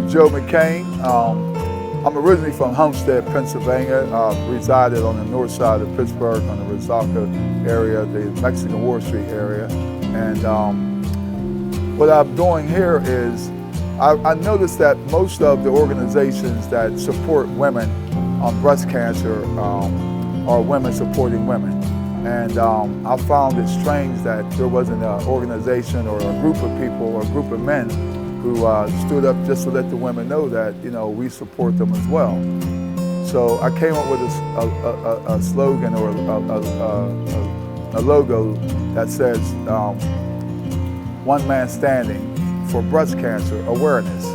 Joe McCain. I'm originally from Homestead, Pennsylvania. Resided on the north side of Pittsburgh, on the Resaca area, the Mexican War Street area. And what I'm doing here is, I noticed that most of the organizations that support women on breast cancer are women supporting women. And I found it strange that there wasn't an organization or a group of people or a group of men who stood up just to let the women know that, we support them as well. So I came up with a slogan or a logo that says, one man standing for breast cancer awareness.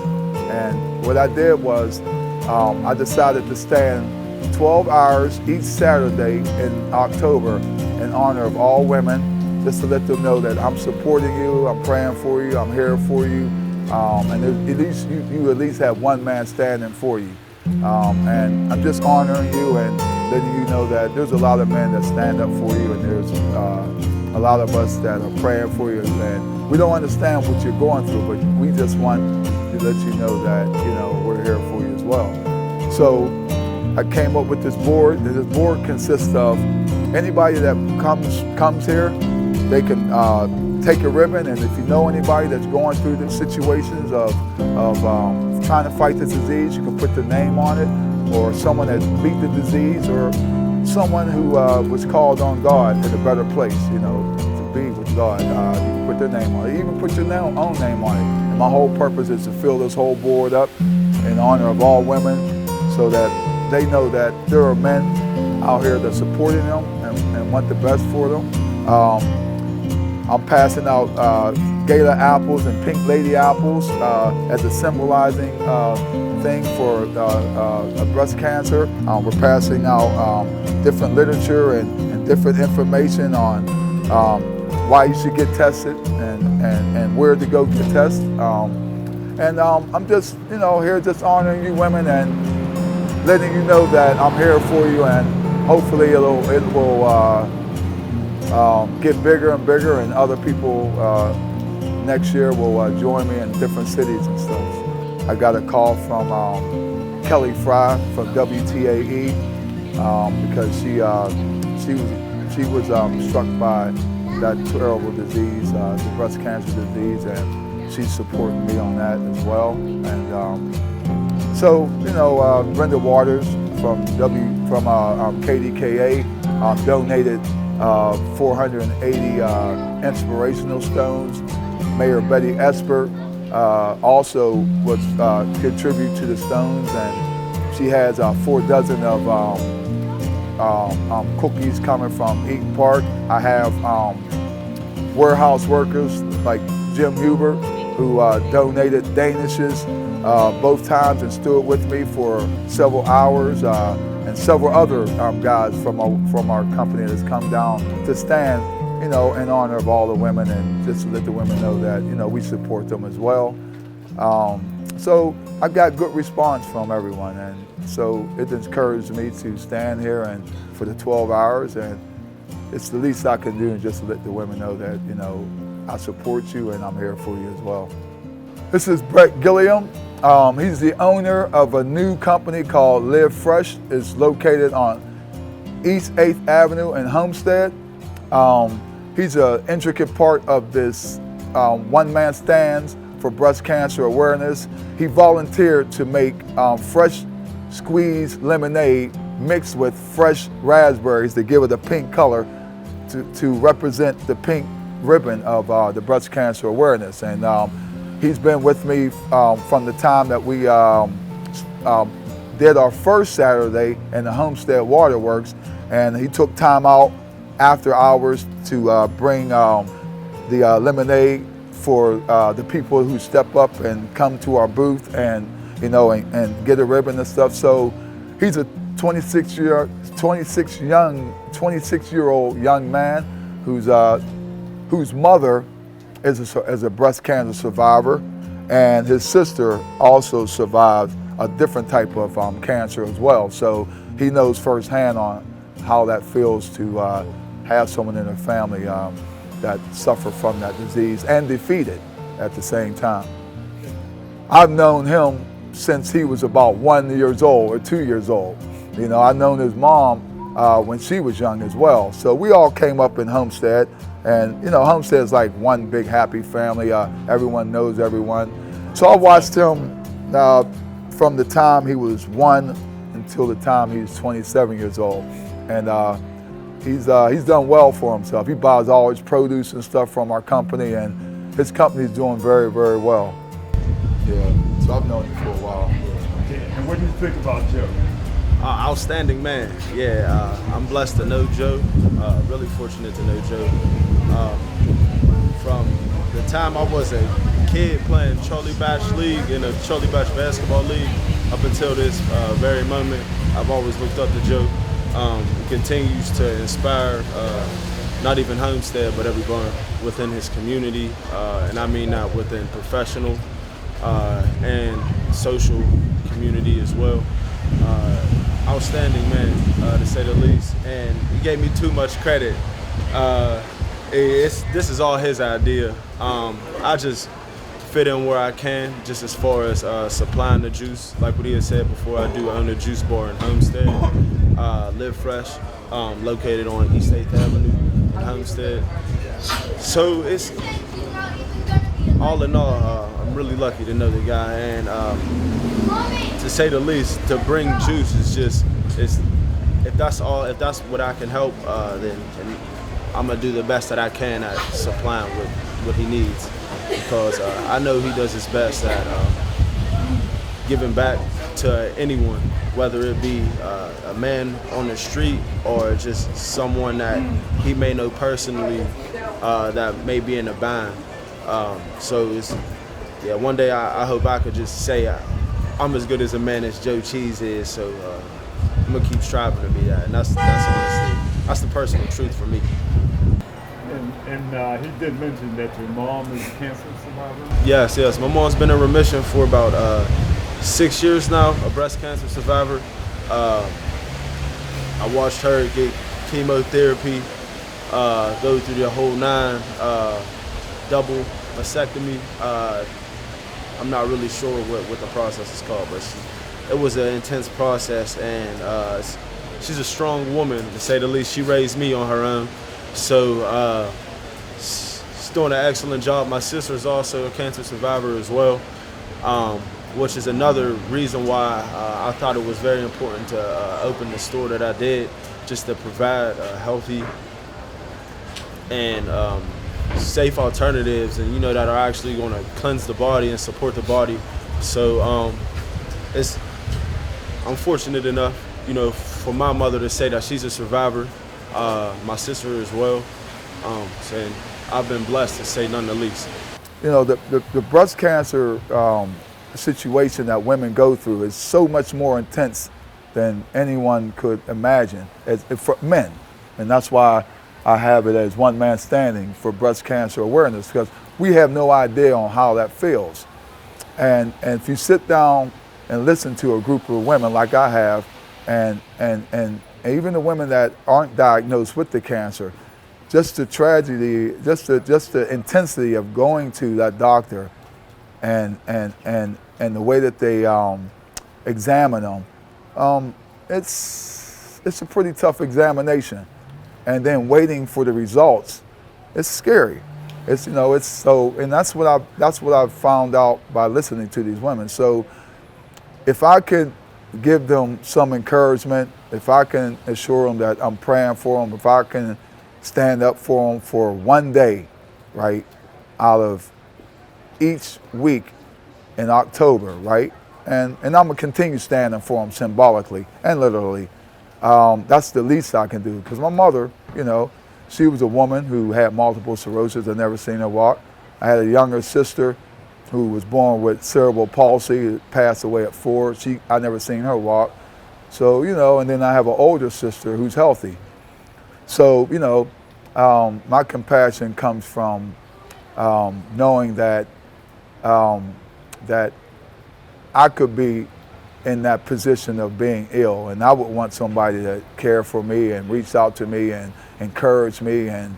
And what I did was, I decided to stand 12 hours each Saturday in October in honor of all women, just to let them know that I'm supporting you, I'm praying for you, I'm here for you, and at least you at least have one man standing for you. And I'm just honoring you and letting you know that there's a lot of men that stand up for you, and there's a lot of us that are praying for you. And we don't understand what you're going through, but we just want to let you know that, we're here for you as well. So I came up with this board, and this board consists of anybody that comes here, they can take a ribbon, and if you know anybody that's going through the situations of trying to fight this disease, you can put their name on it, or someone that beat the disease, or someone who was called on God in a better place, to be with God. You can put their name on it, even put your own name on it. And my whole purpose is to fill this whole board up in honor of all women, so that they know that there are men out here that's supporting them and want the best for them. I'm passing out gala apples and pink lady apples as a symbolizing thing for breast cancer. We're passing out different literature and different information on why you should get tested and where to go get tested. I'm just, here just honoring you women and letting you know that I'm here for you, and hopefully it will get bigger and bigger, and other people next year will join me in different cities and stuff. I got a call from Kelly Fry from WTAE because she was struck by that terrible disease, the breast cancer disease, and she's supporting me on that as well. And so, Brenda Waters from KDKA donated 480 inspirational stones. Mayor Betty Esper also was contribute to the stones, and she has 4 dozen of cookies coming from Eaton Park. I have warehouse workers like Jim Huber, who donated Danishes both times and stood with me for several hours, and several other guys from our company that's come down to stand, in honor of all the women, and just to let the women know that, we support them as well. So I got good response from everyone, and so it encouraged me to stand here and for the 12 hours, and it's the least I can do, just to let the women know that, I support you and I'm here for you as well. This is Brett Gilliam. He's the owner of a new company called Live Fresh. It's located on East 8th Avenue in Homestead. He's an intricate part of this one-man stands for breast cancer awareness. He volunteered to make fresh squeezed lemonade mixed with fresh raspberries to give it a pink color to represent the pink ribbon of the breast cancer awareness. And he's been with me from the time that we did our first Saturday in the Homestead Waterworks, and he took time out after hours to bring the lemonade for the people who step up and come to our booth and and get a ribbon and stuff. So he's a 26-year-old young man whose mother is a breast cancer survivor, and his sister also survived a different type of cancer as well. So he knows firsthand on how that feels to have someone in their family that suffer from that disease and defeat it at the same time. I've known him since he was about 1 year old or 2 years old. You know, I've known his mom when she was young as well. So we all came up in Homestead, and you know, Homestead's like one big happy family. Everyone knows everyone. So I watched him from the time he was 1 until the time he was 27 years old, and he's done well for himself. He buys all his produce and stuff from our company, and his company's doing very, very well. Yeah, so I've known him for a while. And what do you think about Joe? Outstanding man. Yeah, I'm blessed to know Joe. Really fortunate to know Joe. From the time I was a kid playing Charlie Batch League in a Charlie Batch basketball league up until this very moment, I've always looked up to Joe. He continues to inspire not even Homestead, but everyone within his community, and I mean that within professional and social community as well. Outstanding man, to say the least, and he gave me too much credit. This is all his idea. I just fit in where I can, just as far as supplying the juice. Like what he had said before, I do own a juice bar in Homestead, Live Fresh, located on East 8th Avenue in Homestead. So it's, all in all, I'm really lucky to know the guy, and to say the least, to bring juice is just, if that's what I can help, then I'm gonna do the best that I can at supplying what he needs, because I know he does his best at giving back to anyone, whether it be a man on the street or just someone that he may know personally that may be in a bind. So it's, yeah, one day I hope I could just say I'm as good as a man as Joe Cheese is, so I'm gonna keep striving to be that, and that's honestly, that's the personal truth for me. And he did mention that your mom is a cancer survivor? Yes, my mom's been in remission for about 6 years now, a breast cancer survivor. I watched her get chemotherapy, go through the whole 9, double mastectomy. I'm not really sure what the process is called, but it was an intense process, and she's a strong woman, to say the least. She raised me on her own, so she's doing an excellent job. My sister is also a cancer survivor as well, which is another reason why I thought it was very important to open the store that I did, just to provide healthy and safe alternatives, and that are actually going to cleanse the body and support the body. So I'm fortunate enough, for my mother to say that she's a survivor, my sister as well. And I've been blessed, to say none the least. The breast cancer situation that women go through is so much more intense than anyone could imagine for men, and that's why I have it as one man standing for breast cancer awareness, because we have no idea on how that feels. And if you sit down and listen to a group of women like I have, and even the women that aren't diagnosed with the cancer, just the tragedy, just the intensity of going to that doctor, and the way that they examine them, it's a pretty tough examination. And then waiting for the results, it's scary. It's so, and that's what I've found out by listening to these women. So if I could give them some encouragement, if I can assure them that I'm praying for them, if I can stand up for them for one day, right, out of each week in October, right, and I'm gonna continue standing for them symbolically and literally. That's the least I can do, because my mother, she was a woman who had multiple sclerosis. I've never seen her walk. I had a younger sister who was born with cerebral palsy, passed away at 4. I never seen her walk. So, and then I have an older sister who's healthy. So, my compassion comes from knowing that that I could be in that position of being ill, and I would want somebody to care for me and reach out to me and encourage me and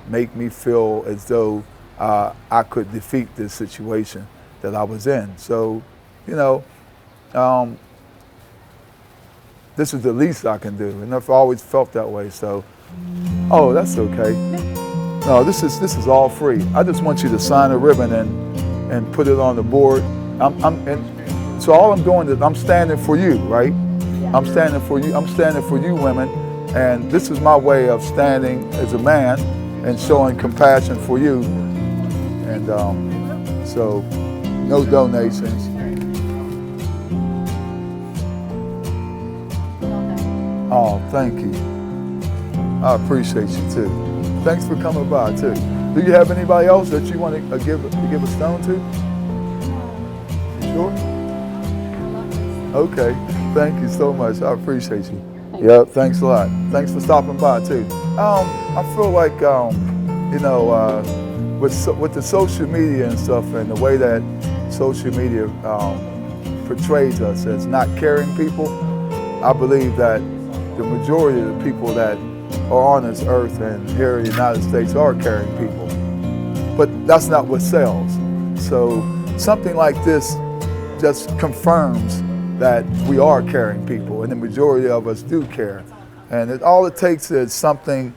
make me feel as though I could defeat this situation that I was in. So, you know, this is the least I can do, and I've always felt that way. So, oh, that's okay. No, this is all free. I just want you to sign a ribbon and put it on the board. And so all I'm doing is I'm standing for you, right? I'm standing for you. I'm standing for you, women, and this is my way of standing as a man and showing compassion for you. And so, no donations. Oh, thank you. I appreciate you too. Thanks for coming by too. Do you have anybody else that you want to give a stone to? Sure. Okay. Thank you so much. I appreciate you. Yep. Thanks a lot. Thanks for stopping by too. I feel like you know, with the social media and stuff, and the way that social media portrays us as not caring people, I believe that the majority of the people that are on this earth and here in the United States are caring people. But that's not what sells. So something like this just confirms that we are caring people, and the majority of us do care. And all it takes is something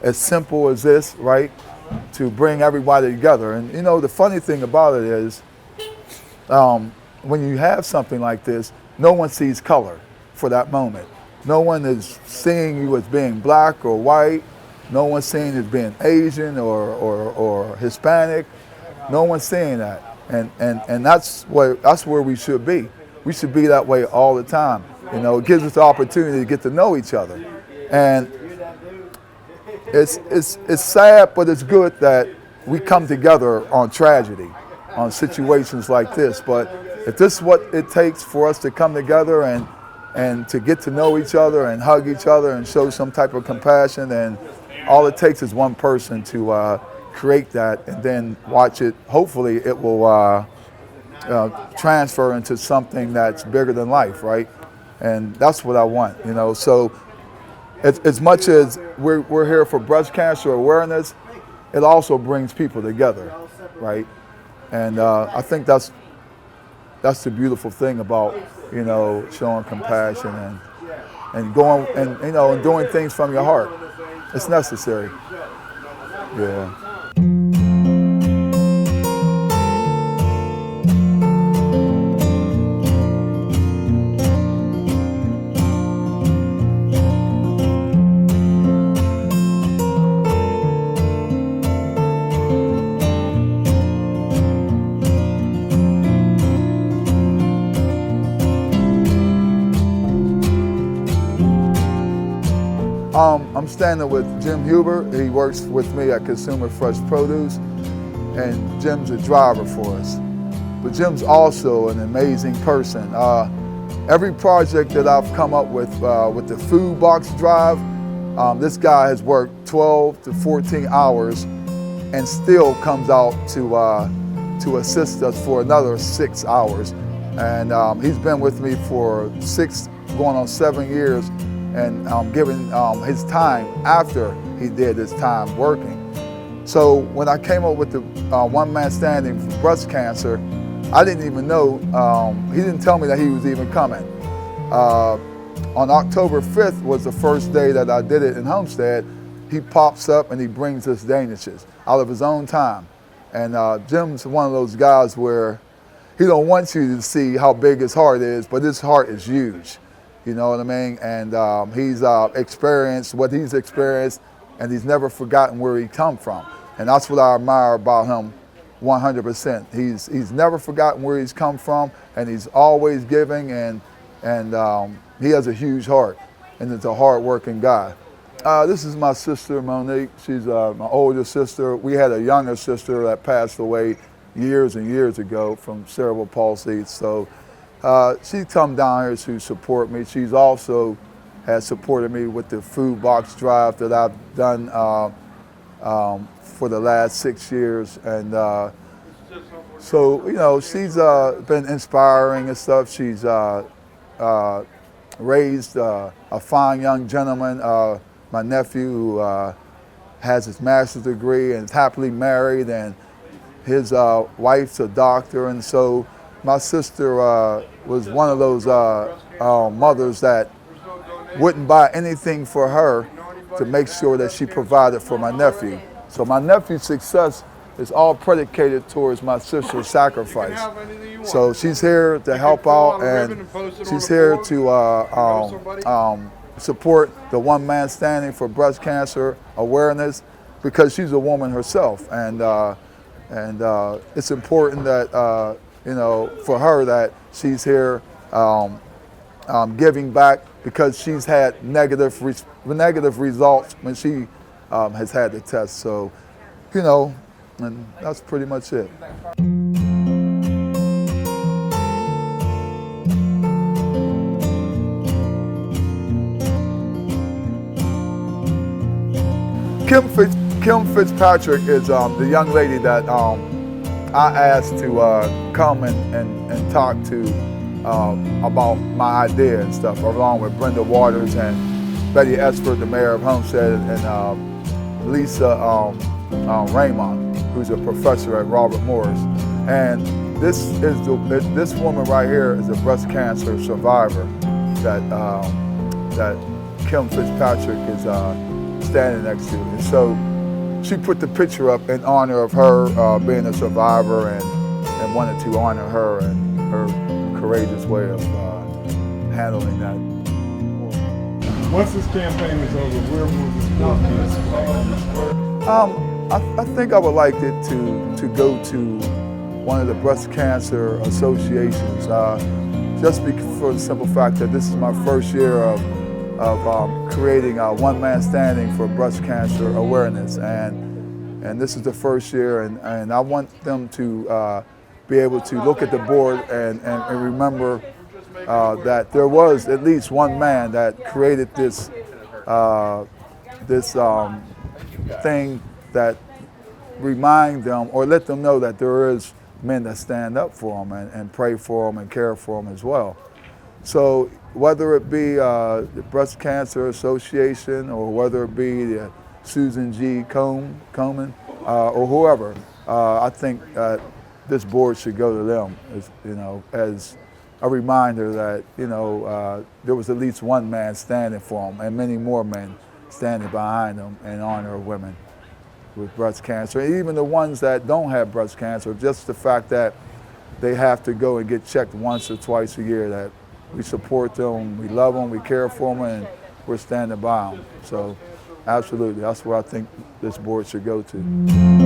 as simple as this, right, to bring everybody together. And you know, the funny thing about it is, when you have something like this, no one sees color for that moment. No one is seeing you as being black or white. No one's seeing you as being Asian or Hispanic. No one's seeing that. And that's where we should be. We should be that way all the time. You know, it gives us the opportunity to get to know each other. And it's sad, but it's good that we come together on tragedy, on situations like this. But if this is what it takes for us to come together and to get to know each other and hug each other and show some type of compassion, and all it takes is one person to create that, and then watch it. Hopefully it will transfer into something that's bigger than life, right? And that's what I want, you know. So as much as we're here for breast cancer awareness, it also brings people together, right? And I think that's the beautiful thing about, you know, showing compassion and going and, you know, and doing things from your heart. It's necessary. Yeah. I'm standing with Jim Huber. He works with me at Consumer Fresh Produce, and Jim's a driver for us. But Jim's also an amazing person. Every project that I've come up with the food box drive, this guy has worked 12 to 14 hours and still comes out to assist us for another 6 hours. And he's been with me for 6, going on 7 years, and giving his time after he did his time working. So when I came up with the one man standing for breast cancer, I didn't even know, he didn't tell me that he was even coming. On October 5th was the first day that I did it in Homestead. He pops up and he brings us danishes out of his own time. And Jim's one of those guys where he don't want you to see how big his heart is, but his heart is huge. You know what I mean? And he's experienced what he's experienced, and he's never forgotten where he come from. And that's what I admire about him 100%. He's never forgotten where he's come from, and he's always giving, and he has a huge heart, and it's a hard-working guy. This is my sister, Monique. She's my older sister. We had a younger sister that passed away years and years ago from cerebral palsy. So she come down here to support me. She's also has supported me with the food box drive that I've done for the last 6 years. And so, you know, she's been inspiring and stuff. She's raised a fine young gentleman, my nephew, who has his master's degree and is happily married, and his wife's a doctor, and so my sister was one of those mothers that wouldn't buy anything for her to make sure that she provided for my nephew. So my nephew's success is all predicated towards my sister's sacrifice. So she's here to help out, and she's here to support the one man standing for breast cancer awareness, because she's a woman herself, and it's important that for her that she's here giving back, because she's had negative results when she has had the test. So, and that's pretty much it. Kim Fitzpatrick is the young lady that I asked to come and talk to about my idea and stuff, along with Brenda Waters and Betty Esford, the mayor of Homestead, and Lisa Raymond, who's a professor at Robert Morris. And this woman right here is a breast cancer survivor that Kim Fitzpatrick is standing next to. And so she put the picture up in honor of her being a survivor, and wanted to honor her and her courageous way of handling that. Once this campaign is over, where will this sport be? I think I would like it to go to one of the breast cancer associations, just for the simple fact that this is my first year of creating a one man standing for breast cancer awareness, and this is the first year, and I want them to be able to look at the board and remember that there was at least one man that created this thing that remind them or let them know that there is men that stand up for them and pray for them and care for them as well. So whether it be the Breast Cancer Association, or whether it be the Susan G. Komen or whoever, I think this board should go to them, as a reminder that there was at least one man standing for them, and many more men standing behind them in honor of women with breast cancer, and even the ones that don't have breast cancer. Just the fact that they have to go and get checked once or twice a year, that we support them, we love them, we care for them, and we're standing by them. So absolutely, that's where I think this board should go to.